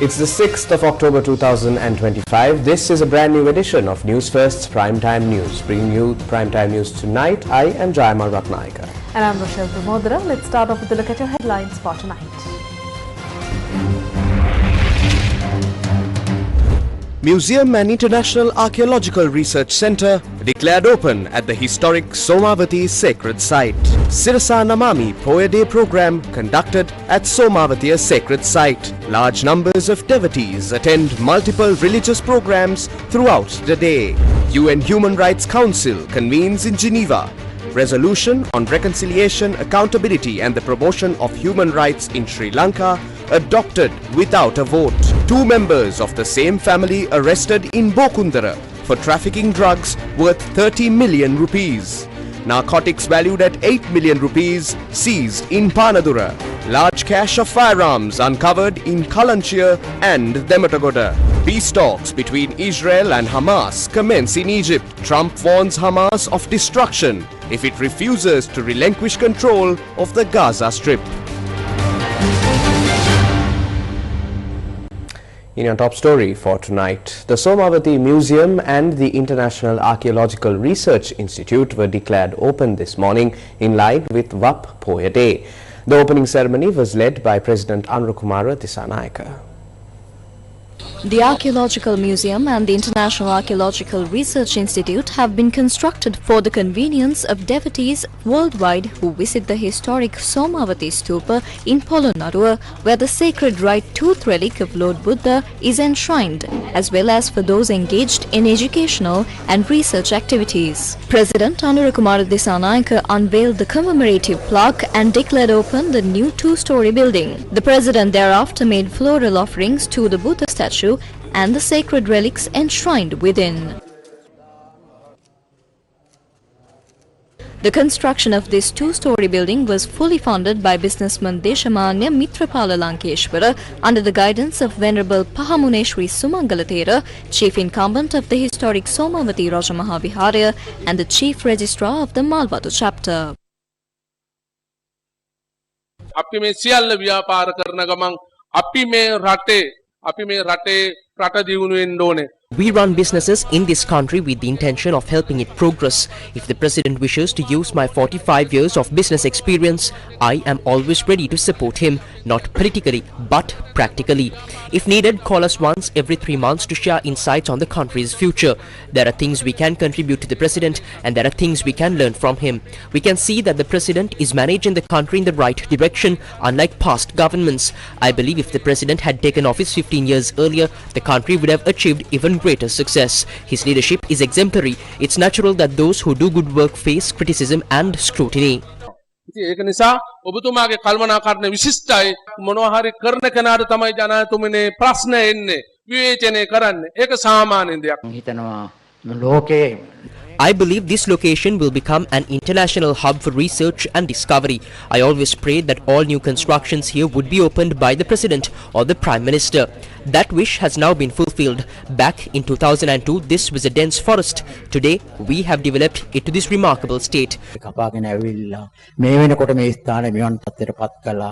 It's the 6th of October 2025. This is a brand new edition of Newsfirst's Primetime News. Bringing you Primetime News tonight, I am Jayamal Ratnayaka. And I'm Rochelle Pramodara. Let's start off with a look at your headlines for tonight. Museum and International Archaeological Research Centre declared open at the historic Somavati sacred site. Sirasa Namami Poya Day program conducted at Somavati sacred site. Large numbers of devotees attend multiple religious programs throughout the day. UN Human Rights Council convenes in Geneva. Resolution on reconciliation, accountability and the promotion of human rights in Sri Lanka adopted without a vote. 2 members of the same family arrested in Bokundara for trafficking drugs worth 30 million rupees. Narcotics valued at 8 million rupees seized in Panadura. Large cache of firearms uncovered in Kalanchir and Dematagoda. Peace talks between Israel and Hamas commence in Egypt. Trump warns Hamas of destruction if it refuses to relinquish control of the Gaza Strip. In your top story for tonight, the Somavati Museum and the International Archaeological Research Institute were declared open this morning in line with VAP Poya Day. The opening ceremony was led by President Anurukumara Dissanayake. The Archaeological Museum and the International Archaeological Research Institute have been constructed for the convenience of devotees worldwide who visit the historic Somavati Stupa in Polonnaruwa, where the sacred right tooth relic of Lord Buddha is enshrined, as well as for those engaged in educational and research activities. President Anurukumara Dissanayake unveiled the commemorative plaque and declared open the new 2-story building. The President thereafter made floral offerings to the Buddha statue and the sacred relics enshrined within. The construction of this 2-story building was fully funded by businessman Deshamanya Mitrapala Lankeshwara under the guidance of Venerable Pahamune Sri Sumangalatera, Chief Incumbent of the historic Somavati Rajamaha Viharaya and the Chief Registrar of the Malwatu chapter. අපි මේ සියල්ල ව්‍යාපාර කරන ගමන් අපි මේ රටේ රට දියුණු වෙන්න ඕනේ. We run businesses in this country with the intention of helping it progress. If the President wishes to use my 45 years of business experience, I am always ready to support him, not politically but practically. If needed, call us once every 3 months to share insights on the country's future. There are things we can contribute to the President and there are things we can learn from him. We can see that the President is managing the country in the right direction, unlike past governments. I believe if the President had taken office 15 years earlier, the country would have achieved even greater success. His leadership is exemplary. It's natural that those who do good work face criticism and scrutiny. ඒක නිසා ඔබතුමාගේ කල්පනාකරණ විශිෂ්ටයි. මොනවා හරි කරන කෙනාට තමයි ජනාධිපතිතුමනේ ප්‍රශ්න එන්නේ. විවේචනය කරන්නේ. ඒක සාමාන්‍ය දෙයක්. හිතනවා ලෝකේ I believe this location will become an international hub for research and discovery. I always prayed that all new constructions here would be opened by the President or the Prime Minister. That wish has now been fulfilled. Back in 2002, this was a dense forest. Today, we have developed it to this remarkable state. කපාගෙන ඇවිල්ලා මේ වෙනකොට මේ ස්ථානේ මෙවන් තත්ත්වයටපත් කළා.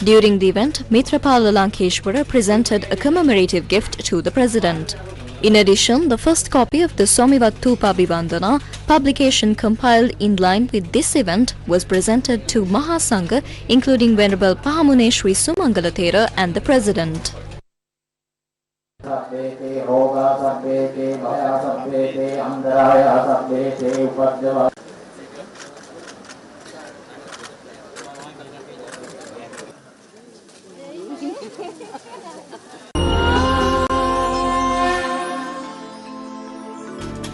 During the event, Mitrapala Lankeshwara presented a commemorative gift to the President. In addition, the first copy of the Somivattupa Vivandana publication compiled in line with this event was presented to Mahasangha, including Venerable Pahamune Sri Sumangalatera and the President.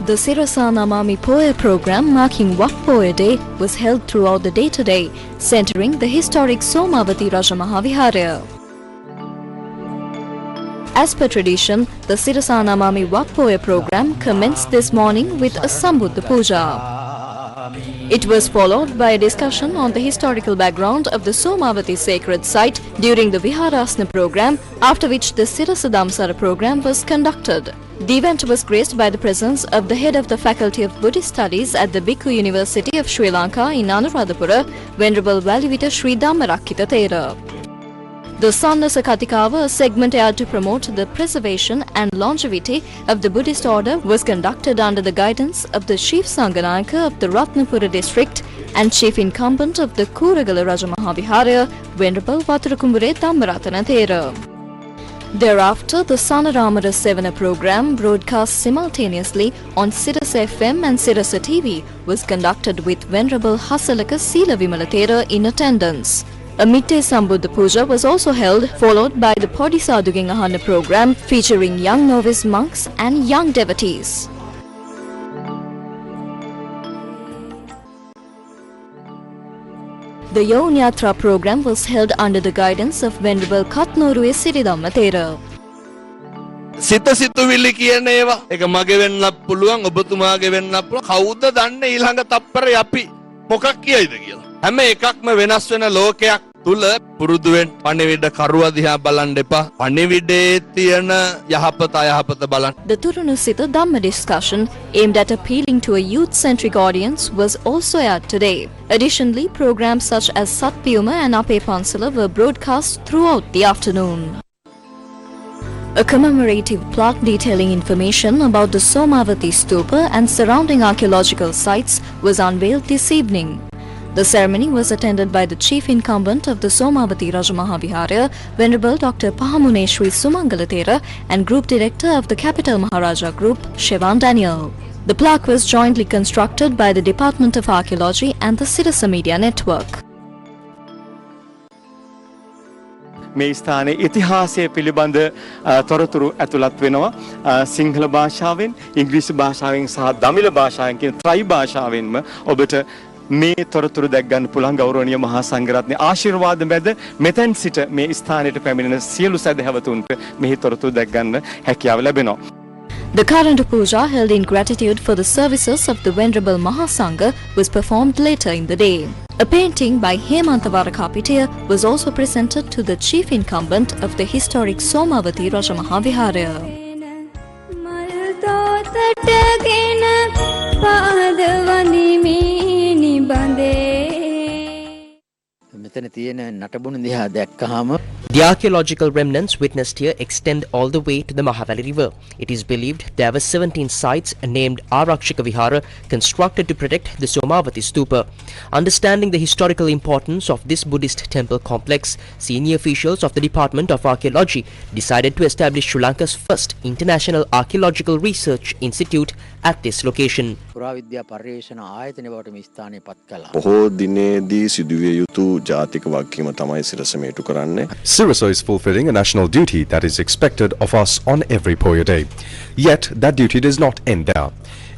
The Sirasa Namami Poya program marking Wap Poya Day was held throughout the day today, centering the historic Somavati Rajamaha Viharaya. As per tradition, the Sirasa Namami Wap Poya program commenced this morning with a Sambuddha Puja. It was followed by a discussion on the historical background of the Somavati sacred site during the Viharasana program, after which the Sirasa Damsara program was conducted. The event was graced by the presence of the head of the Faculty of Buddhist Studies at the Bhikkhu University of Sri Lanka in Anuradhapura, Venerable Valivita Sri Dhammarakkhita Thera. The Sannasa Kathikawa, a segment aired to promote the preservation and longevity of the Buddhist order, was conducted under the guidance of the Chief Sanganayaka of the Ratnapura district and Chief Incumbent of the Kuragala Rajamahavihara, Venerable Vatarakumbure Dhammaratana Thera. Thereafter, the Sanaramara Sevana program, broadcast simultaneously on Sirasa FM and Sirasa TV, was conducted with Venerable Hasalaka Sila Vimalathera in attendance. A midday Sambuddha Puja was also held, followed by the Podisaduging Ahana program featuring young novice monks and young devotees. The Yon Yatra program was held under the guidance of Venerable Katnorue Siridhamma Thera. සිත සිතුවිලි කියන ඒවා ඒක මගේ වෙන්නත් පුළුවන් ඔබතුමාගේ වෙන්නත් පුළුවන් කවුද දන්නේ ඊළඟ තප්පරේ අපි මොකක් කියයිද කියලා හැම එකක්ම වෙනස් වෙන ලෝකයක් තුල පුරුදුවෙන් පණිවිඩ කරුවා දිහා බලන්න එපා පණිවිඩේ තියෙන යහපත අයහපත බලන්න. The Turunusita Dhamma discussion aimed at appealing to a youth-centric audience was also aired today. Additionally, programs such as Satpiyuma and Ape Pansala were broadcast throughout the afternoon. A commemorative plaque detailing information about the Somavati Stupa and surrounding archaeological sites was unveiled this evening. The ceremony was attended by the Chief Incumbent of the Somavati Rajamahavihara, Venerable Dr. Pahamuneshwari Sumangalathera, and Group Director of the Capital Maharaja Group, Shevan Daniel. The plaque was jointly constructed by the Department of Archaeology and the Sirasa Media Network. මේ ස්ථානයේ ඉතිහාසය පිළිබඳ තොරතුරු ඇතුළත් වෙනවා සිංහල භාෂාවෙන් ඉංග්‍රීසි භාෂාවෙන් සහ දමිළ භාෂාවෙන් කියන ත්‍රයි භාෂාවෙන්ම ඔබට මේ තොරතුරු දැක් ගන්න පුළුවන් ගෞරවනීය මහා සංඝරත්නයේ ආශිර්වාද මැද මෙතෙන් සිට මේ ස්ථානයට පැමිණෙන සියලු සදහැවතුන්ට මෙහි තොරතුරු දැක් ගන්න හැකියාව ලැබෙනවා. The current puja, held in gratitude for the services of the Venerable Mahasangha, was performed later in the day. A painting by Hemanta Varakapitiya was also presented to the chief incumbent of the historic Somavati Rajamahavihara. මෙතන තියෙන නටබුණු දිහා දැක්කහම The archaeological remnants witnessed here extend all the way to the Mahavali River. It is believed there were 17 sites named Arakshika Vihara constructed to protect the Somavati Stupa. Understanding the historical importance of this Buddhist temple complex, senior officials of the Department of Archaeology decided to establish Sri Lanka's first international archaeological research institute at this location. පුරාවිද්‍යා පර්යේෂණ ආයතනය බවට මේ ස්ථානය පත් කළා. බොහෝ දිනේදී සිදුවිය යුතු ජාතික වගකීම තමයි සිරස මේටු කරන්නේ. Sirasa is fulfilling a national duty that is expected of us on every Poya Day. Yet, that duty does not end there.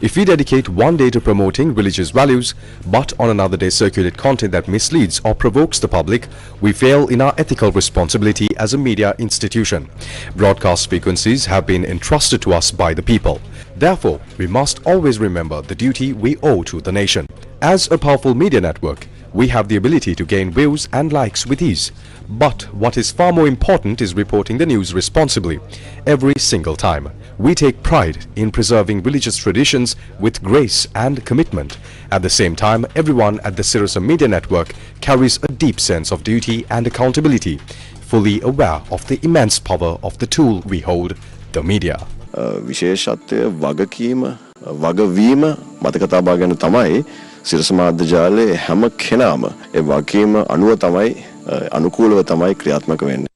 If we dedicate one day to promoting religious values, but on another day circulate content that misleads or provokes the public, we fail in our ethical responsibility as a media institution. Broadcast frequencies have been entrusted to us by the people. Therefore, we must always remember the duty we owe to the nation. As a powerful media network, we have the ability to gain views and likes with ease. But what is far more important is reporting the news responsibly, every single time. We take pride in preserving religious traditions with grace and commitment. At the same time, everyone at the Sirasa Media Network carries a deep sense of duty and accountability, fully aware of the immense power of the tool we hold, the media. විශේෂත්වය වගකීම වගවීම මතක තබා ගැනීම තමයි සිරස මාධ්‍ය ජාලයේ හැම කෙනාම ඒ වගකීම අනුව තමයි අනුකූලව තමයි ක්‍රියාත්මක වෙන්නේ.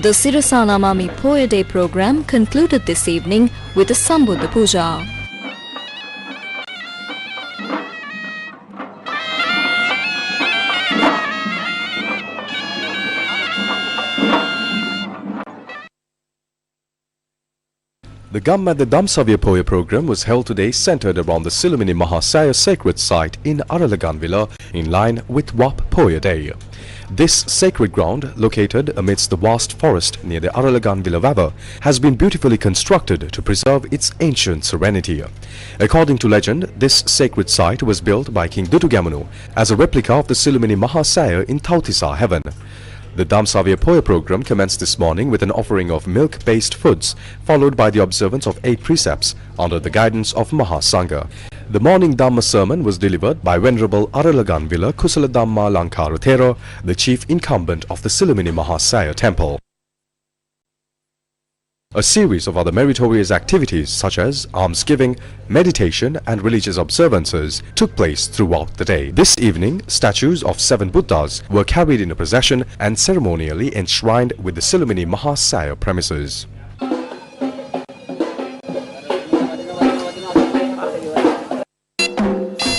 The Sirasa Namami Poya Day program concluded this evening with a Sambuddha Puja. The Gammadha Damsavya Poya program was held today centered around the Silamini Mahasaya sacred site in Aralaganvilla in line with WAP Poya Day. This sacred ground, located amidst the vast forest near the Aralaganvilla Vava, has been beautifully constructed to preserve its ancient serenity. According to legend, this sacred site was built by King Dutugamanu as a replica of the Silamini Mahasaya in Tautisa heaven. The Damsavya Poya program commenced this morning with an offering of milk-based foods, followed by the observance of 8 precepts under the guidance of Mahasangha. The morning Dhamma sermon was delivered by Venerable Aralaganvila Kusaladhamma Lankaruthero, the chief incumbent of the Silumini Mahasaya temple. A series of other meritorious activities such as almsgiving, meditation and religious observances took place throughout the day. This evening, statues of 7 Buddhas were carried in a procession and ceremonially enshrined with the Silumini Mahasaya premises.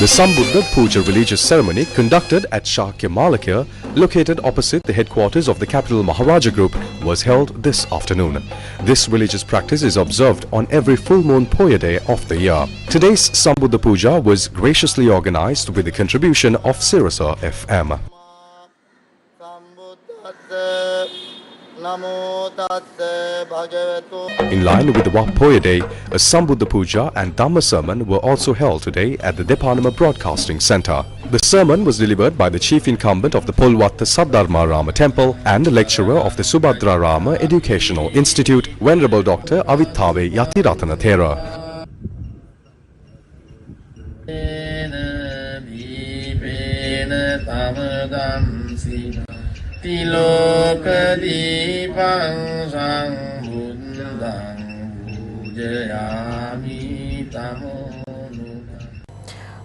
The Sambuddha Puja religious ceremony conducted at Shakya Malakya, located opposite the headquarters of the capital Maharaja Group, was held this afternoon. This religious practice is observed on every full moon Poya day of the year. Today's Sambuddha Puja was graciously organized with the contribution of Sirasa FM. In line with the Poya Day, a Sambuddha Puja and Dhamma sermon were also held today at the Depanama Broadcasting Centre. The sermon was delivered by the chief incumbent of the Polwatta Saddharma Rama Temple and lecturer of the Subhadra Rama Educational Institute, Venerable Dr. Avithave Yatiratana Thera.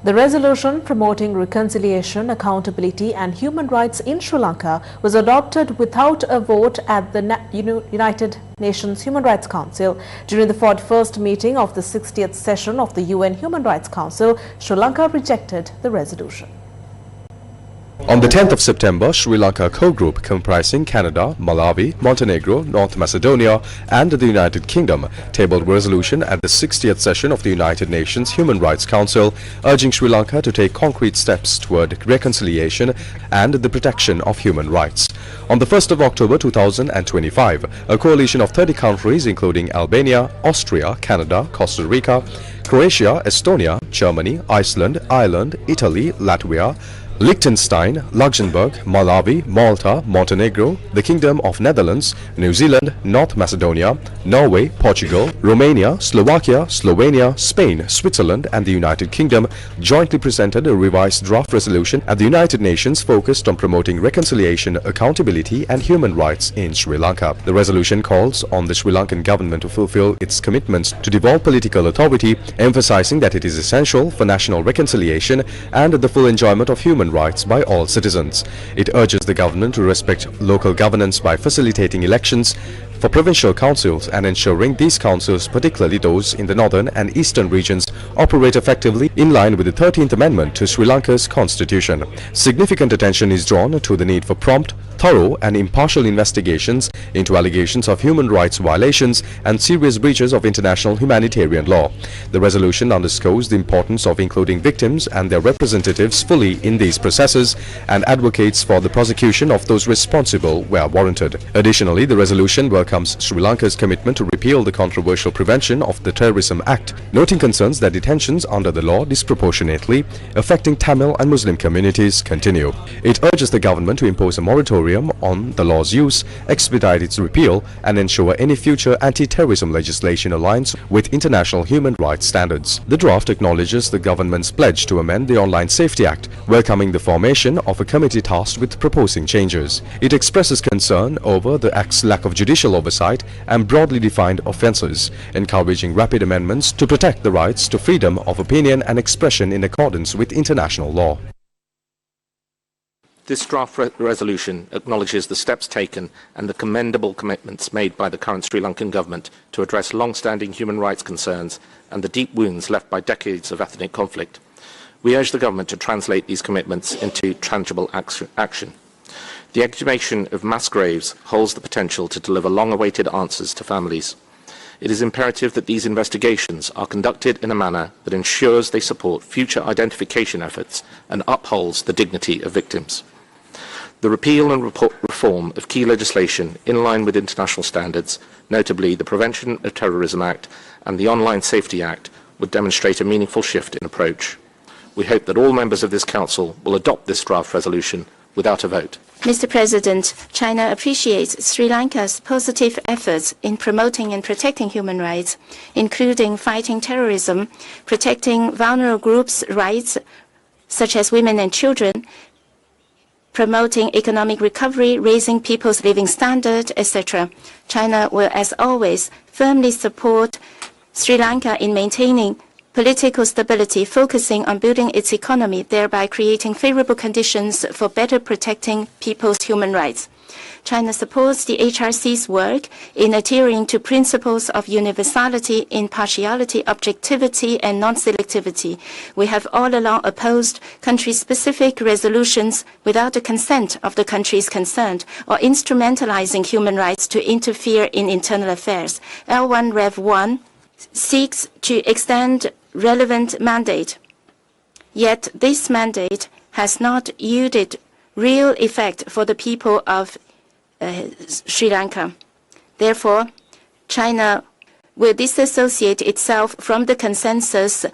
The resolution promoting reconciliation, accountability and human rights in Sri Lanka was adopted without a vote at the United Nations Human Rights Council. During the 41st meeting of the 60th session of the UN Human Rights Council, Sri Lanka rejected the resolution. On the 10th of September, Sri Lanka co-group comprising Canada, Malawi, Montenegro, North Macedonia and the United Kingdom tabled a resolution at the 60th session of the United Nations Human Rights Council urging Sri Lanka to take concrete steps toward reconciliation and the protection of human rights. On the 1st of October 2025, a coalition of 30 countries including Albania, Austria, Canada, Costa Rica, Croatia, Estonia, Germany, Iceland, Ireland, Italy, Latvia, Liechtenstein, Luxembourg, Malawi, Malta, Montenegro, the Kingdom of Netherlands, New Zealand, North Macedonia, Norway, Portugal, Romania, Slovakia, Slovenia, Spain, Switzerland and the United Kingdom jointly presented a revised draft resolution at the United Nations focused on promoting reconciliation, accountability and human rights in Sri Lanka. The resolution calls on the Sri Lankan government to fulfill its commitments to devolve political authority, emphasizing that it is essential for national reconciliation and the full enjoyment of human rights by all citizens. It urges the government to respect local governance by facilitating elections for provincial councils and ensuring these councils, particularly those in the northern and eastern regions, operate effectively in line with the 13th Amendment to Sri Lanka's constitution. Significant attention is drawn to the need for prompt, thorough and impartial investigations into allegations of human rights violations and serious breaches of international humanitarian law. The resolution underscores the importance of including victims and their representatives fully in these processes and advocates for the prosecution of those responsible where warranted. Additionally, the resolution welcomes Sri Lanka's commitment to repeal the controversial Prevention of the Terrorism Act, noting concerns that detentions under the law disproportionately affecting Tamil and Muslim communities continue. It urges the government to impose a moratorium on the law's use, expedite its repeal and ensure any future anti-terrorism legislation aligns with international human rights standards. The draft acknowledges the government's pledge to amend the Online Safety Act, welcoming the formation of a committee tasked with proposing changes. It expresses concern over the Act's lack of judicial oversight and broadly defined offences, encouraging rapid amendments to protect the rights to freedom of opinion and expression in accordance with international law. This draft resolution acknowledges the steps taken and the commendable commitments made by the current Sri Lankan government to address long-standing human rights concerns and the deep wounds left by decades of ethnic conflict. We urge the government to translate these commitments into tangible action. The exhumation of mass graves holds the potential to deliver long-awaited answers to families. It is imperative that these investigations are conducted in a manner that ensures they support future identification efforts and upholds the dignity of victims. The repeal and reform of key legislation in line with international standards, notably the Prevention of Terrorism Act and the Online Safety Act, would demonstrate a meaningful shift in approach. We hope that all members of this Council will adopt this draft resolution without a vote. Mr. President, China appreciates Sri Lanka's positive efforts in promoting and protecting human rights, including fighting terrorism, protecting vulnerable groups' rights, such as women and children, promoting economic recovery, raising people's living standard, etc. China will, as always, firmly support Sri Lanka in maintaining political stability, focusing on building its economy, thereby creating favorable conditions for better protecting people's human rights. China supports the HRC's work in adhering to principles of universality, impartiality, objectivity, and non-selectivity. We have all along opposed country-specific resolutions without the consent of the countries concerned or instrumentalizing human rights to interfere in internal affairs. L1 Rev 1 seeks to extend relevant mandate. Yet this mandate has not yielded real effect for the people of Sri Lanka. Therefore, China will disassociate itself from the consensus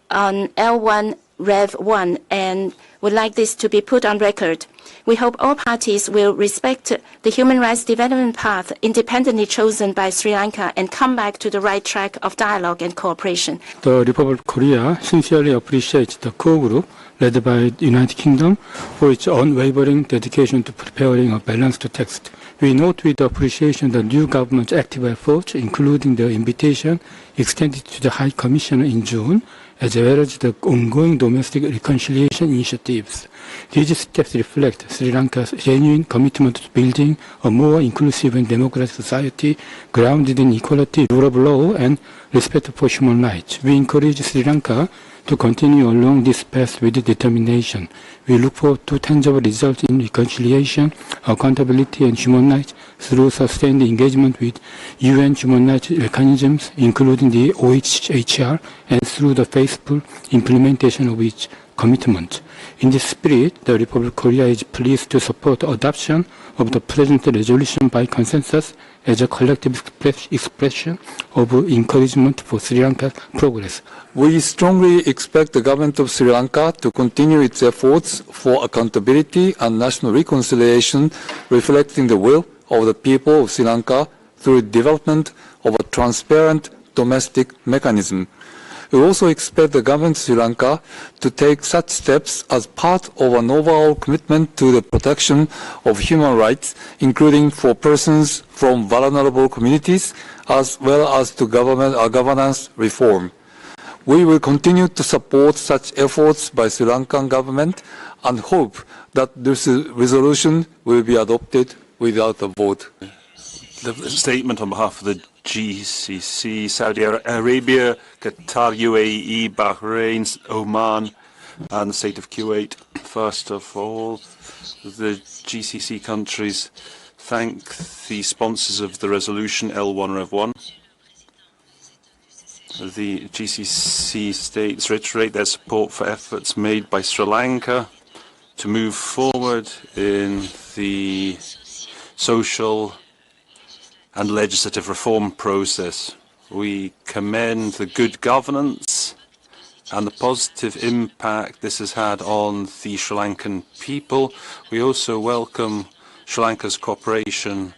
on L1 Rev 1 and would like this to be put on record. We hope all parties will respect the human rights development path independently chosen by Sri Lanka and come back to the right track of dialogue and cooperation. The Republic of Korea sincerely appreciates the core group led by the United Kingdom for its unwavering dedication to preparing a balanced text. We note with appreciation the new government's active efforts, including the invitation extended to the High Commissioner in June, as well as the ongoing domestic reconciliation initiatives. These steps reflect Sri Lanka's genuine commitment to building a more inclusive and democratic society grounded in equality, rule of law, and respect for human rights. We encourage Sri Lanka to continue along this path with determination. We look forward to tangible results in reconciliation, accountability, and human rights through sustained engagement with UN human rights mechanisms, including the OHCHR, and through the faithful implementation of its commitment. In this spirit, the Republic of Korea is pleased to support the adoption of the present resolution by consensus as a collective expression of encouragement for Sri Lanka's progress. We strongly expect the government of Sri Lanka to continue its efforts for accountability and national reconciliation, reflecting the will of the people of Sri Lanka through development of a transparent domestic mechanism. We also expect the government of Sri Lanka to take such steps as part of an overall commitment to the protection of human rights, including for persons from vulnerable communities, as well as to governance reform. We will continue to support such efforts by Sri Lankan government and hope that this resolution will be adopted without a vote. The statement on behalf of the GCC, Saudi Arabia, Qatar, UAE, Bahrain, Oman, and the state of Kuwait. First of all, the GCC countries thank the sponsors of the resolution L1 Rev 1. The GCC states reiterate their support for efforts made by Sri Lanka to move forward in the social and legislative reform process. We commend the good governance and the positive impact this has had on the Sri Lankan people. We also welcome Sri Lanka's cooperation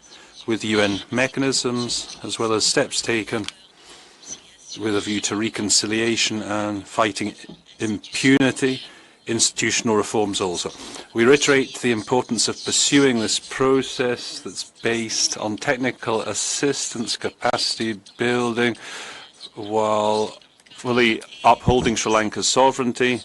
with UN mechanisms, as well as steps taken with a view to reconciliation and fighting impunity, institutional reforms also. We reiterate the importance of pursuing this process that's based on technical assistance, capacity building, while fully upholding Sri Lanka's sovereignty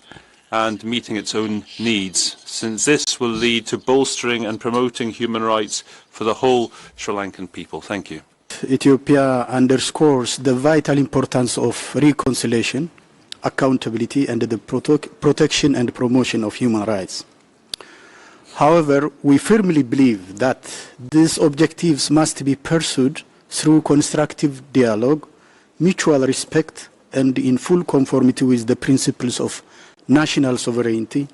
and meeting its own needs, since this will lead to bolstering and promoting human rights for the whole Sri Lankan people. Thank you. Ethiopia underscores the vital importance of reconciliation, accountability, and the protection and promotion of human rights. However, we firmly believe that these objectives must be pursued through constructive dialogue, mutual respect, and in full conformity with the principles of national sovereignty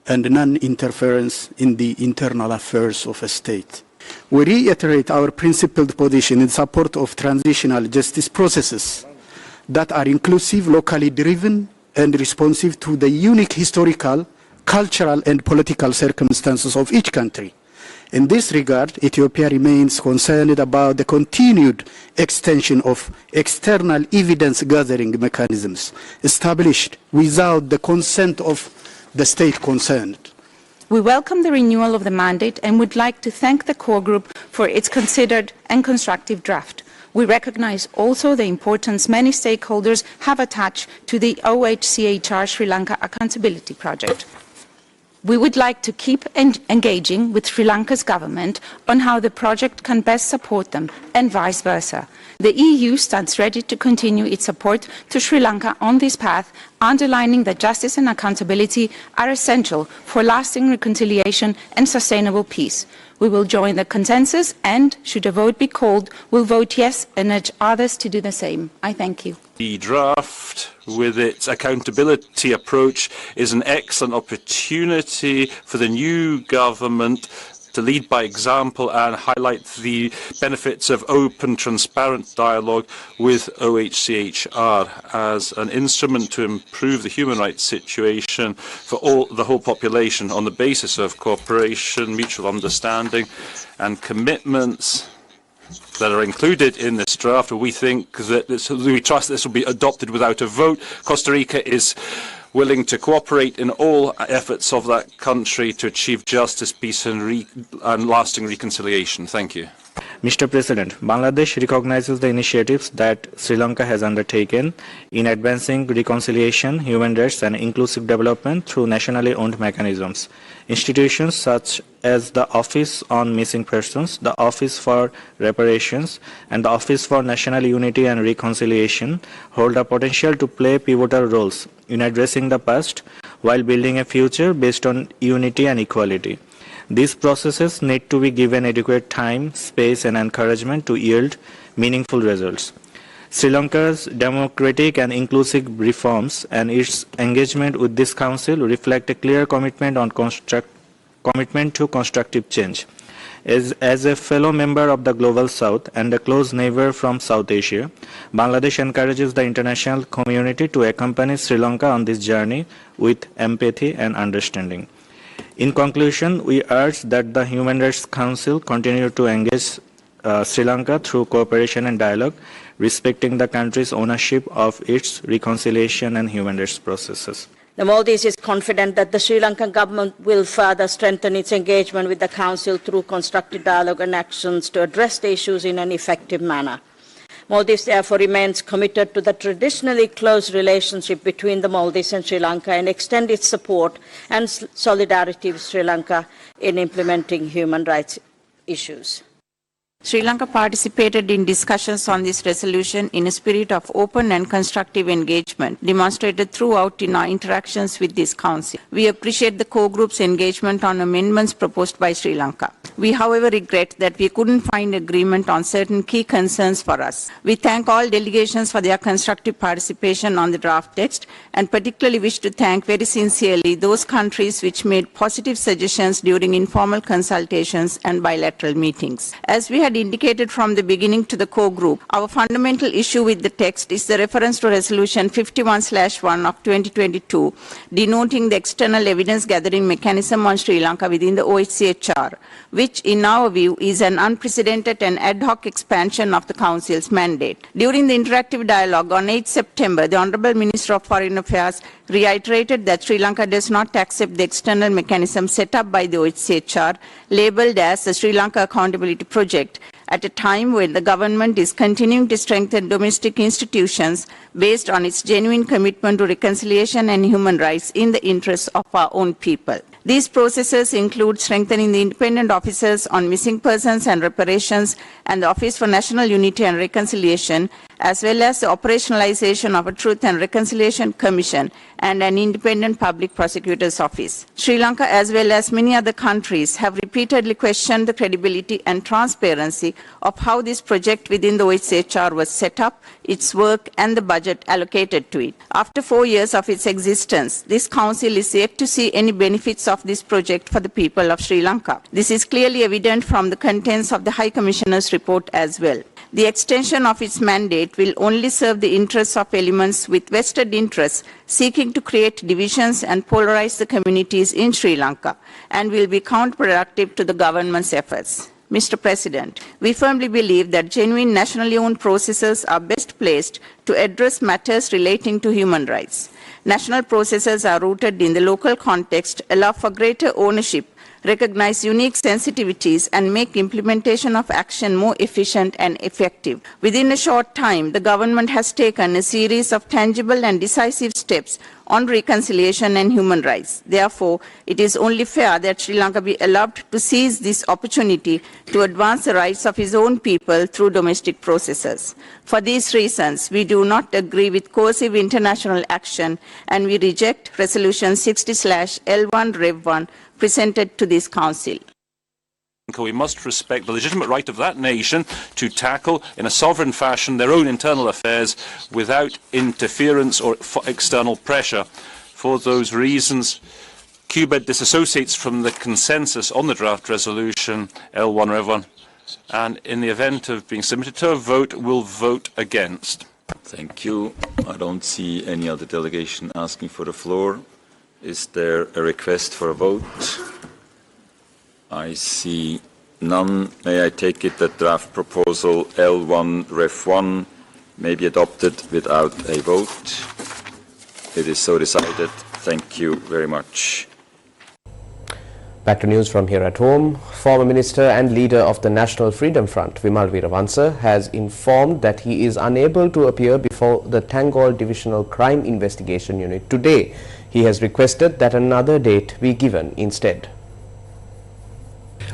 and non-interference in the internal affairs of a state. We reiterate our principled position in support of transitional justice processes that are inclusive, locally driven, and responsive to the unique historical, cultural and political circumstances of each country. In this regard, Ethiopia remains concerned about the continued extension of external evidence-gathering mechanisms established without the consent of the state concerned. We welcome the renewal of the mandate and would like to thank the core group for its considered and constructive draft. We recognize also the importance many stakeholders have attached to the OHCHR Sri Lanka Accountability Project. We would like to keep engaging with Sri Lanka's government on how the project can best support them and vice versa. The EU stands ready to continue its support to Sri Lanka on this path, underlining that justice and accountability are essential for lasting reconciliation and sustainable peace. We will join the consensus and, should a vote be called, will vote yes and urge others to do the same. I thank you. The draft, with its accountability approach, is an excellent opportunity for the new government to lead by example and highlight the benefits of open, transparent dialogue with OHCHR as an instrument to improve the human rights situation for the whole population on the basis of cooperation, mutual understanding and commitments that are included in this draft. We think that we trust this will be adopted without a vote. Costa Rica is willing to cooperate in all efforts of that country to achieve justice, peace and lasting reconciliation. Thank you. Mr. President, Bangladesh recognizes the initiatives that Sri Lanka has undertaken in advancing reconciliation, human rights and inclusive development through nationally owned mechanisms. Institutions such as the Office on Missing Persons, the Office for Reparations and the Office for National Unity and Reconciliation hold the potential to play pivotal roles in addressing the past while building a future based on unity and equality. These processes need to be given adequate time, space and encouragement to yield meaningful results. Sri Lanka's democratic and inclusive reforms and its engagement with this Council reflect a clear commitment to constructive change. As a fellow member of the Global South and a close neighbor from South Asia, Bangladesh encourages the international community to accompany Sri Lanka on this journey with empathy and understanding. In conclusion, we urge that the Human Rights Council continue to engage Sri Lanka through cooperation and dialogue, respecting the country's ownership of its reconciliation and human rights processes. The Maldives is confident that the Sri Lankan government will further strengthen its engagement with the Council through constructive dialogue and actions to address the issues in an effective manner. Maldives therefore remains committed to the traditionally close relationship between the Maldives and Sri Lanka and extend its support and solidarity with Sri Lanka in implementing human rights issues. Sri Lanka participated in discussions on this resolution in a spirit of open and constructive engagement demonstrated throughout in our interactions with this Council. We appreciate the core group's engagement on amendments proposed by Sri Lanka. We, however, regret that we couldn't find agreement on certain key concerns for us. We thank all delegations for their constructive participation on the draft text and particularly wish to thank very sincerely those countries which made positive suggestions during informal consultations and bilateral meetings. As we had indicated from the beginning to the core group, our fundamental issue with the text is the reference to Resolution 51/1 of 2022, denoting the external evidence gathering mechanism on Sri Lanka within the OHCHR, which in our view is an unprecedented and ad hoc expansion of the Council's mandate. During the interactive dialogue on 8 September, the Honourable Minister of Foreign Affairs reiterated that Sri Lanka does not accept the external mechanism set up by the OHCHR, labelled as the Sri Lanka Accountability Project, at a time when the government is continuing to strengthen domestic institutions based on its genuine commitment to reconciliation and human rights in the interests of our own people. These processes include strengthening the independent officers on missing persons and reparations and the Office for National Unity and Reconciliation, as well as the operationalization of a Truth and Reconciliation Commission and an independent public prosecutor's office. Sri Lanka, as well as many other countries, have repeatedly questioned the credibility and transparency of how this project within the OHCHR was set up, its work and the budget allocated to it. After 4 years of its existence, this Council is yet to see any benefits of this project for the people of Sri Lanka. This is clearly evident from the contents of the High Commissioner's report as well. The extension of its mandate will only serve the interests of elements with vested interests seeking to create divisions and polarize the communities in Sri Lanka, and will be counterproductive to the government's efforts. Mr. President, we firmly believe that genuine nationally owned processors are best placed to address matters relating to human rights. National processors are rooted in the local context, allow for greater ownership, recognize unique sensitivities, and make implementation of action more efficient and effective. Within a short time, the government has taken a series of tangible and decisive steps on reconciliation and human rights. Therefore, it is only fair that Sri Lanka be allowed to seize this opportunity to advance the rights of its own people through domestic processes. For these reasons, we do not agree with coercive international action, and we reject Resolution 60/L1 Rev 1 presented to this Council. We must respect the legitimate right of that nation to tackle in a sovereign fashion their own internal affairs without interference or external pressure. For those reasons, Cuba disassociates from the consensus on the draft resolution L1 Rev 1, and in the event of being submitted to a vote, will vote against. Thank you. I don't see any other delegation asking for the floor. Is there a request for a vote? I see none. May I take it that draft proposal L1 Ref 1 may be adopted without a vote? It is so decided. Thank you very much. Back to news from here at home. Former Minister and leader of the National Freedom Front, Vimal Weerawansa, has informed that he is unable to appear before the Tangol Divisional Crime Investigation Unit today. He has requested that another date be given instead.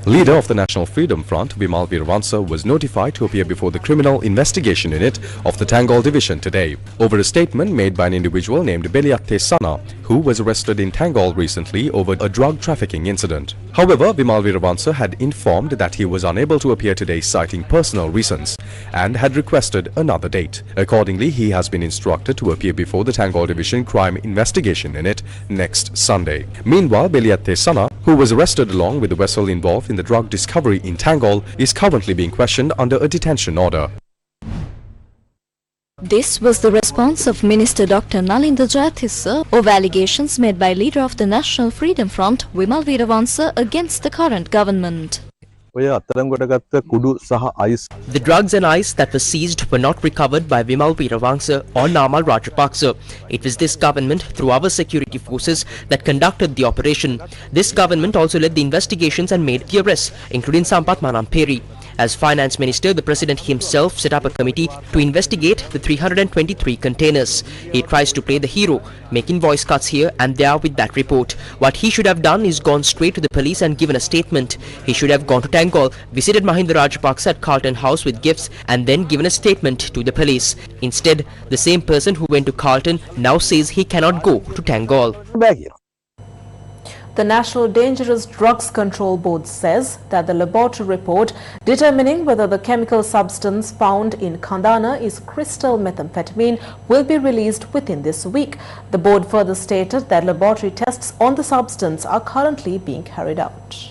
Leader of the National Freedom Front, Vimal Weerawansa, was notified to appear before the Criminal Investigation Unit of the Tangol Division today over a statement made by an individual named Beliatte Sana, who was arrested in Tangol recently over a drug trafficking incident. However, Vimal Weerawansa had informed that he was unable to appear today citing personal reasons and had requested another date. Accordingly, he has been instructed to appear before the Tangol Division Crime Investigation Unit next Sunday. Meanwhile, Beliatte Sana, who was arrested along with the vessel involved in the drug discovery in Tangol, is currently being questioned under a detention order. This was the response of Minister Dr. Nalinda Jayatissa over allegations made by leader of the National Freedom Front, Vimal Weerawansa, against the current government. The drugs and ice that were seized were not recovered by Vimal Weerawansa or Namal Rajapaksa. It was this government, through our security forces, that conducted the operation. This government also led the investigations and made the arrests, including Sampath Manamperi. As Finance Minister, the President himself set up a committee to investigate the 323 containers. He tries to play the hero, making voice cuts here and there with that report. What he should have done is gone straight to the police and given a statement. He should have gone to Tangol, visited Mahinda Rajapaksa at Carlton House with gifts, and then given a statement to the police. Instead, the same person who went to Carlton now says he cannot go to Tangol. The National Dangerous Drugs Control Board says that the laboratory report determining whether the chemical substance found in Kandana is crystal methamphetamine will be released within this week. The board further stated that laboratory tests on the substance are currently being carried out.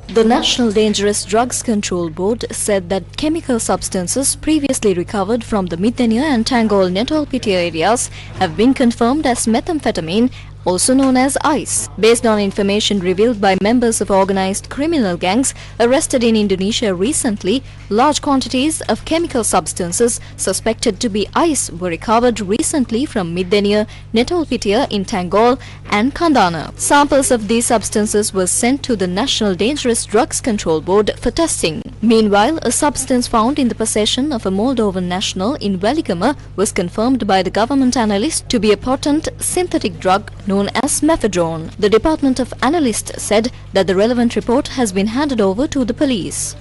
The National Dangerous Drugs Control Board said that chemical substances previously recovered from the Midenia and Tangol Netolpitia areas have been confirmed as methamphetamine, also known as ice, based on information revealed by members of organized criminal gangs arrested in Indonesia recently. Large quantities of chemical substances suspected to be ice were recovered recently from Midenia, Netolpitia in Tangol and Kandana. Samples of these substances were sent to the National Dangerous Drugs Control Board for testing. Meanwhile, a substance found in the possession of a Moldovan national in Veligama was confirmed by the government analyst to be a potent synthetic drug known as mephedrone. The Department of Analysts said that the relevant report has been handed over to the police.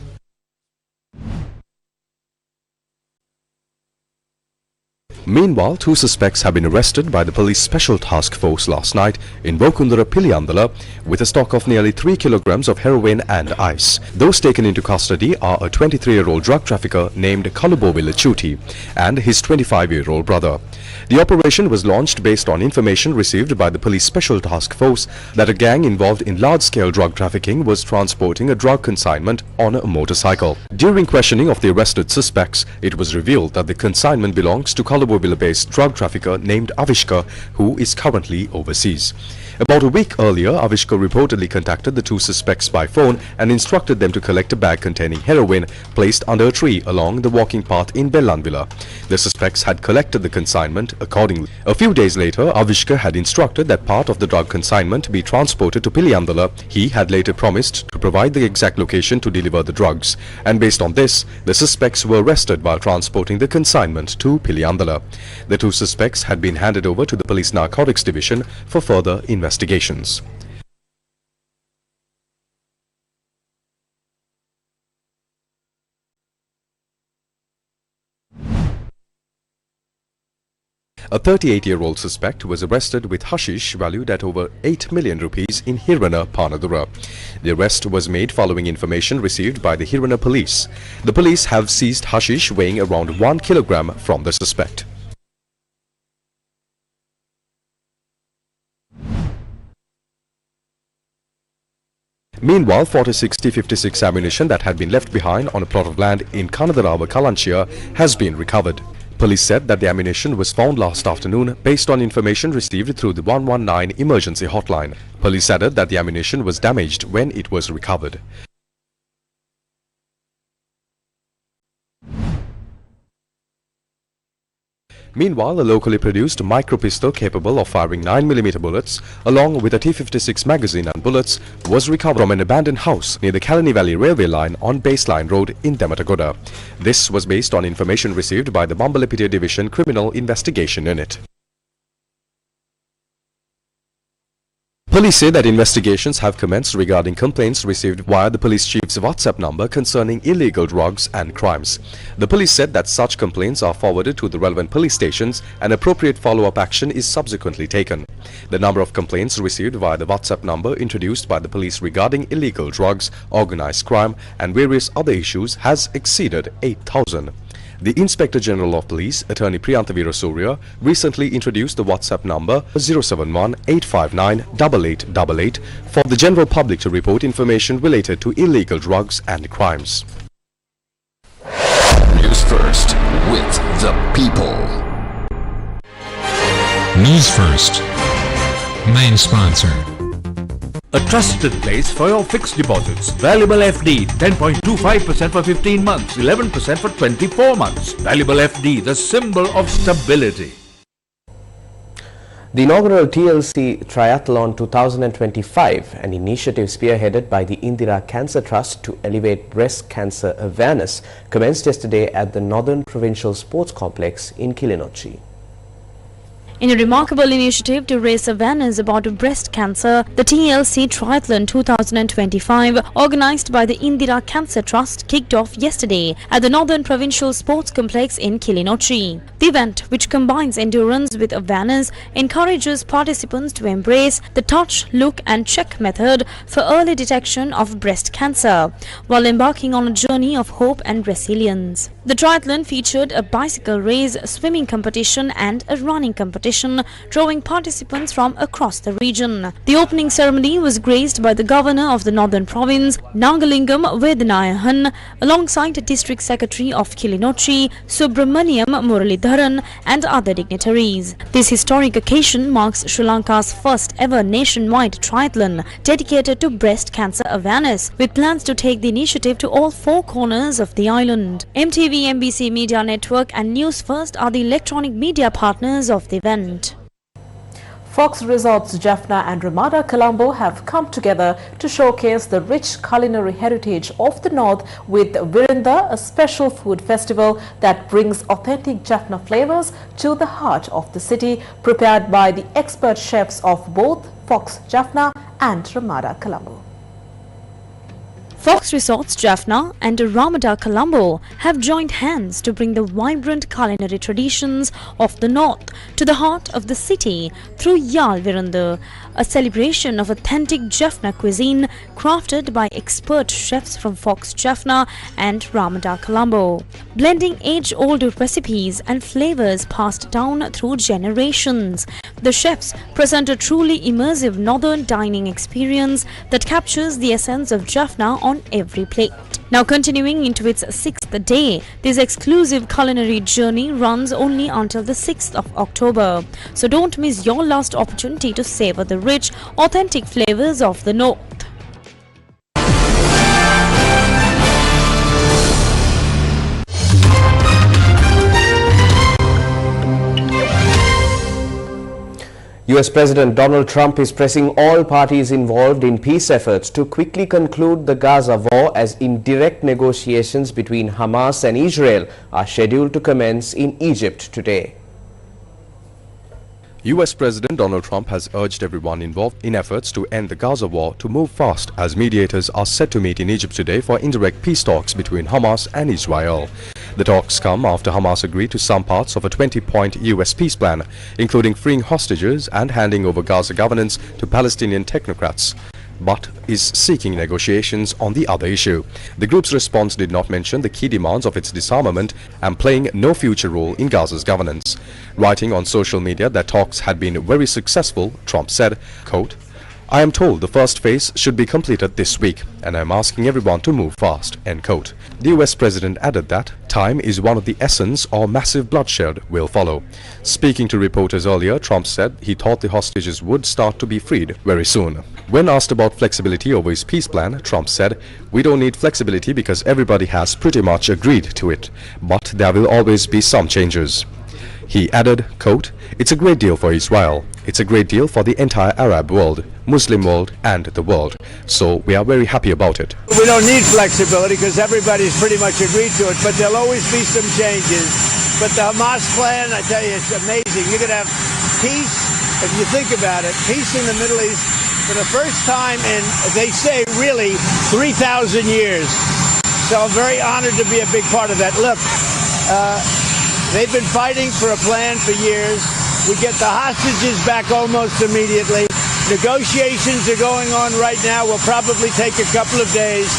Meanwhile, 2 suspects have been arrested by the police special task force last night in Bokundara Piliandala with a stock of nearly 3 kilograms of heroin and ice. Those taken into custody are a 23-year-old drug trafficker named Kalubovila Chuti and his 25-year-old brother. The operation was launched based on information received by the police special task force that a gang involved in large-scale drug trafficking was transporting a drug consignment on a motorcycle. During questioning of the arrested suspects, it was revealed that the consignment belongs to Colombo-based drug trafficker named Avishka, who is currently overseas. About a week earlier, Avishka reportedly contacted the two suspects by phone and instructed them to collect a bag containing heroin placed under a tree along the walking path in Bellanvilla. The suspects had collected the consignment accordingly. A few days later, Avishka had instructed that part of the drug consignment be transported to Piliandala. He had later promised to provide the exact location to deliver the drugs, and based on this, the suspects were arrested while transporting the consignment to Piliandala. The two suspects had been handed over to the police narcotics division for further investigations. A 38-year-old suspect was arrested with hashish valued at over 8 million rupees in Hirana, Panadura. The arrest was made following information received by the Hirana police. The police have seized hashish weighing around 1 kilogram from the suspect. Meanwhile, 40-60-56 ammunition that had been left behind on a plot of land in Kanadarava, Kalanchia has been recovered. Police said that the ammunition was found last afternoon based on information received through the 119 emergency hotline. Police added that the ammunition was damaged when it was recovered. Meanwhile, a locally produced micro-pistol capable of firing 9mm bullets, along with a T-56 magazine and bullets, was recovered from an abandoned house near the Kalani Valley railway line on Baseline Road in Dematagoda. This was based on information received by the Bambalapitiya Division Criminal Investigation Unit. Police say that investigations have commenced regarding complaints received via the police chief's WhatsApp number concerning illegal drugs and crimes. The police said that such complaints are forwarded to the relevant police stations and appropriate follow-up action is subsequently taken. The number of complaints received via the WhatsApp number introduced by the police regarding illegal drugs, organized crime and various other issues has exceeded 8,000. The Inspector General of Police, Attorney Priyantha Veerasurya, recently introduced the WhatsApp number 071-859-8888 for the general public to report information related to illegal drugs and crimes. News First with the people. News First, main sponsor. A trusted place for your fixed deposits. Valuable FD 10.25% for 15 months, 11% for 24 months. Valuable FD, the symbol of stability. The inaugural TLC Triathlon 2025, an initiative spearheaded by the Indira Cancer Trust to elevate breast cancer awareness, commenced yesterday at the Northern Provincial Sports Complex in Kilinochchi. In a remarkable initiative to raise awareness about breast cancer, the TLC Triathlon 2025, organized by the Indira Cancer Trust, kicked off yesterday at the Northern Provincial Sports Complex in Kilinochchi. The event, which combines endurance with awareness, encourages participants to embrace the touch, look and check method for early detection of breast cancer, while embarking on a journey of hope and resilience. The triathlon featured a bicycle race, swimming competition and a running competition, drawing participants from across the region. The opening ceremony was graced by the Governor of the Northern Province, Nagalingam Vedanayahan, alongside District Secretary of Kilinochchi, Subramaniam Muralidharan and other dignitaries. This historic occasion marks Sri Lanka's first ever nationwide triathlon dedicated to breast cancer awareness, with plans to take the initiative to all four corners of the island. MTV, MBC Media Network and Newsfirst are the electronic media partners of the event. Fox Resorts Jaffna and Ramada Colombo have come together to showcase the rich culinary heritage of the North with Virinda, a special food festival that brings authentic Jaffna flavors to the heart of the city, prepared by the expert chefs of both Fox Jaffna and Ramada Colombo. Fox Resorts Jaffna and Ramada Colombo have joined hands to bring the vibrant culinary traditions of the north to the heart of the city through Yal Virundu, a celebration of authentic Jaffna cuisine crafted by expert chefs from Fox Jaffna and Ramada Colombo, blending age-old recipes and flavors passed down through generations. The chefs present a truly immersive northern dining experience that captures the essence of Jaffna on every plate. Now continuing into its 6th day, this exclusive culinary journey runs only until the 6th of October. So don't miss your last opportunity to savor the rich, authentic flavors of the north. US President Donald Trump is pressing all parties involved in peace efforts to quickly conclude the Gaza war, as indirect negotiations between Hamas and Israel are scheduled to commence in Egypt today. US President Donald Trump has urged everyone involved in efforts to end the Gaza war to move fast, as mediators are set to meet in Egypt today for indirect peace talks between Hamas and Israel. The talks come after Hamas agreed to some parts of a 20-point US peace plan, including freeing hostages and handing over Gaza governance to Palestinian technocrats, but is seeking negotiations on the other issue. The group's response did not mention the key demands of its disarmament and playing no future role in Gaza's governance. Writing on social media that talks had been very successful, Trump said, quote, "I am told the first phase should be completed this week, and I am asking everyone to move fast," end quote. The US president added that time is one of the essence or massive bloodshed will follow. Speaking to reporters earlier, Trump said he thought the hostages would start to be freed very soon. When asked about flexibility over his peace plan, Trump said, "We don't need flexibility because everybody has pretty much agreed to it, but there will always be some changes." He added, quote, "It's a great deal for Israel. It's a great deal for the entire Arab world, Muslim world, and the world. So we are very happy about it." We don't need flexibility because everybody's pretty much agreed to it, but there'll always be some changes. But the Hamas plan, I tell you, it's amazing. You're going to have peace, if you think about it, peace in the Middle East for the first time in, they say, really 3,000 years. So I'm very honored to be a big part of that. Look, they've been fighting for a plan for years. We get the hostages back almost immediately. Negotiations are going on right now. Will probably take a couple of days,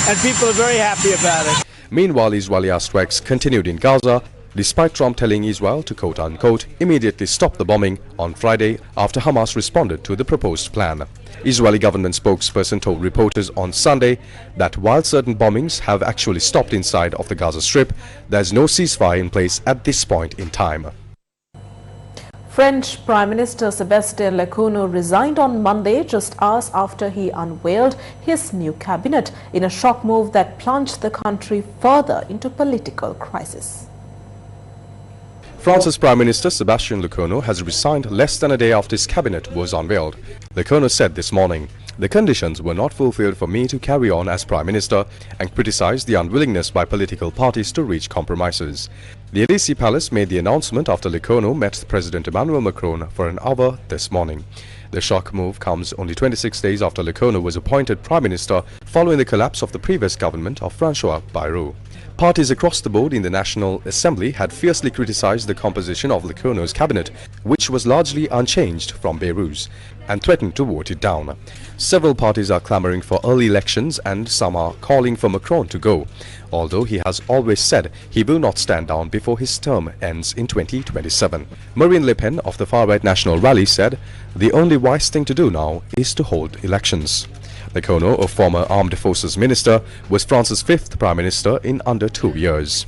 and people are very happy about it. Meanwhile, Israeli airstrikes continued in Gaza, despite Trump telling Israel to quote-unquote immediately stop the bombing on Friday after Hamas responded to the proposed plan. Israeli government spokesperson told reporters on Sunday that while certain bombings have actually stopped inside of the Gaza Strip, there is no ceasefire in place at this point in time. French Prime Minister Sébastien Lecornu resigned on Monday, just hours after he unveiled his new cabinet, in a shock move that plunged the country further into political crisis. France's Prime Minister Sébastien Lecornu has resigned less than a day after his cabinet was unveiled. Lecornu said this morning, "The conditions were not fulfilled for me to carry on as Prime Minister," and criticized the unwillingness by political parties to reach compromises. The Élysée Palace made the announcement after Lecornu met President Emmanuel Macron for an hour this morning. The shock move comes only 26 days after Lecornu was appointed Prime Minister following the collapse of the previous government of François Bayrou. Parties across the board in the National Assembly had fiercely criticized the composition of Lecornu's cabinet, which was largely unchanged from Bayrou's, and threatened to vote it down. Several parties are clamoring for early elections, and some are calling for Macron to go, although he has always said he will not stand down before his term ends in 2027. Marine Le Pen of the far-right National Rally said, "The only wise thing to do now is to hold elections." Lecornu, a former armed forces minister, was France's 5th prime minister in under 2 years.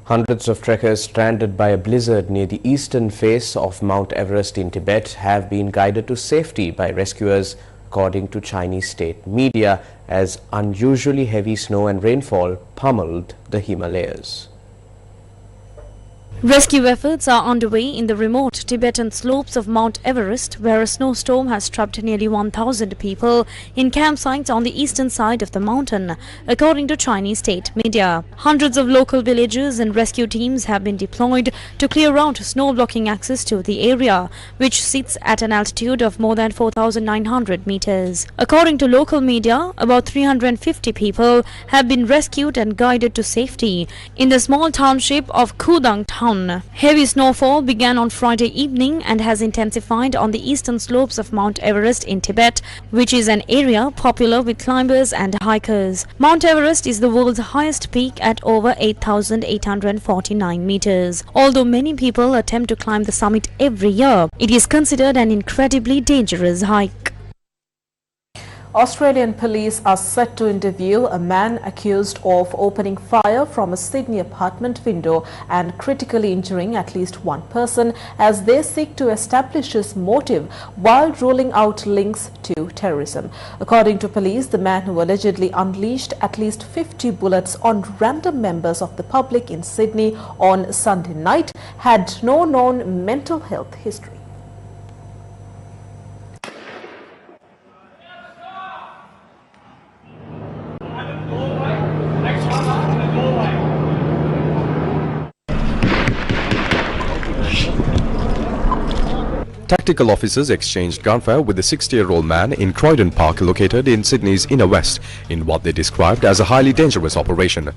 Hundreds of trekkers stranded by a blizzard near the eastern face of Mount Everest in Tibet have been guided to safety by rescuers, according to Chinese state media, as unusually heavy snow and rainfall pummeled the Himalayas. Rescue efforts are underway in the remote Tibetan slopes of Mount Everest, where a snowstorm has trapped nearly 1,000 people in campsites on the eastern side of the mountain, according to Chinese state media. Hundreds of local villagers and rescue teams have been deployed to clear out snow-blocking access to the area, which sits at an altitude of more than 4,900 meters. According to local media, about 350 people have been rescued and guided to safety in the small township of Kudang Town. Heavy snowfall began on Friday evening and has intensified on the eastern slopes of Mount Everest in Tibet, which is an area popular with climbers and hikers. Mount Everest is the world's highest peak at over 8,849 meters. Although many people attempt to climb the summit every year, it is considered an incredibly dangerous hike. Australian police are set to interview a man accused of opening fire from a Sydney apartment window and critically injuring at least one person as they seek to establish his motive while ruling out links to terrorism. According to police, the man who allegedly unleashed at least 50 bullets on random members of the public in Sydney on Sunday night had no known mental health history. Tactical officers exchanged gunfire with the 60-year-old man in Croydon Park, located in Sydney's inner west, in what they described as a highly dangerous operation.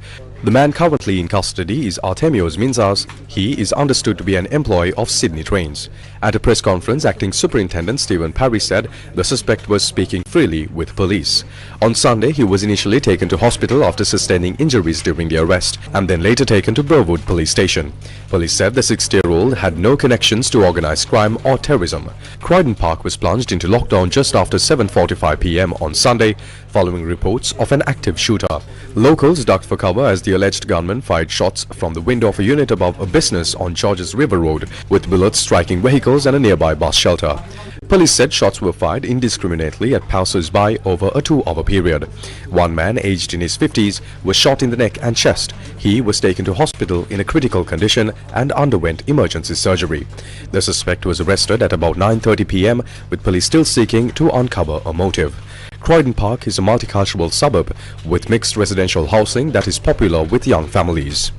The man currently in custody is Artemios Minzas. He is understood to be an employee of Sydney Trains. At a press conference, Acting Superintendent Stephen Parry said the suspect was speaking freely with police. On Sunday, he was initially taken to hospital after sustaining injuries during the arrest and then later taken to Burwood Police Station. Police said the 60-year-old had no connections to organised crime or terrorism. Croydon Park was plunged into lockdown just after 7:45 p.m. on Sunday, following reports of an active shooter. Locals ducked for cover as the alleged gunman fired shots from the window of a unit above a business on Georges River Road, with bullets striking vehicles and a nearby bus shelter. Police said shots were fired indiscriminately at passers-by over a 2-hour period. One man, aged in his 50s, was shot in the neck and chest. He was taken to hospital in a critical condition and underwent emergency surgery. The suspect was arrested at about 9:30 p.m, with police still seeking to uncover a motive. Croydon Park is a multicultural suburb with mixed residential housing that is popular with young families.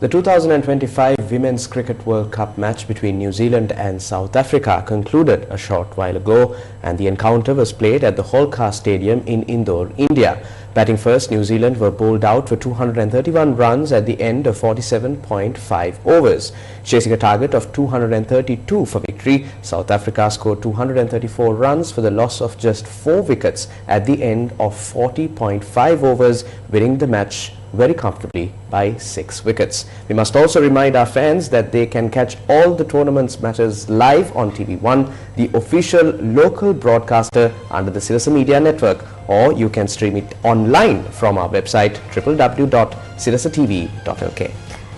The 2025 Women's Cricket World Cup match between New Zealand and South Africa concluded a short while ago, and the encounter was played at the Holkar Stadium in Indore, India. Batting first, New Zealand were bowled out for 231 runs at the end of 47.5 overs. Chasing a target of 232 for victory, South Africa scored 234 runs for the loss of just 4 wickets at the end of 40.5 overs, winning the match very comfortably by 6 wickets. We must also remind our fans that they can catch all the tournament's matches live on TV1, the official local broadcaster under the Sirasa Media Network, or you can stream it online from our website www.sirasatv.lk.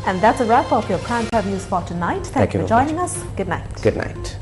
And that's a wrap of your Prime Time News for tonight. Thank you for joining us. Good night. Good night.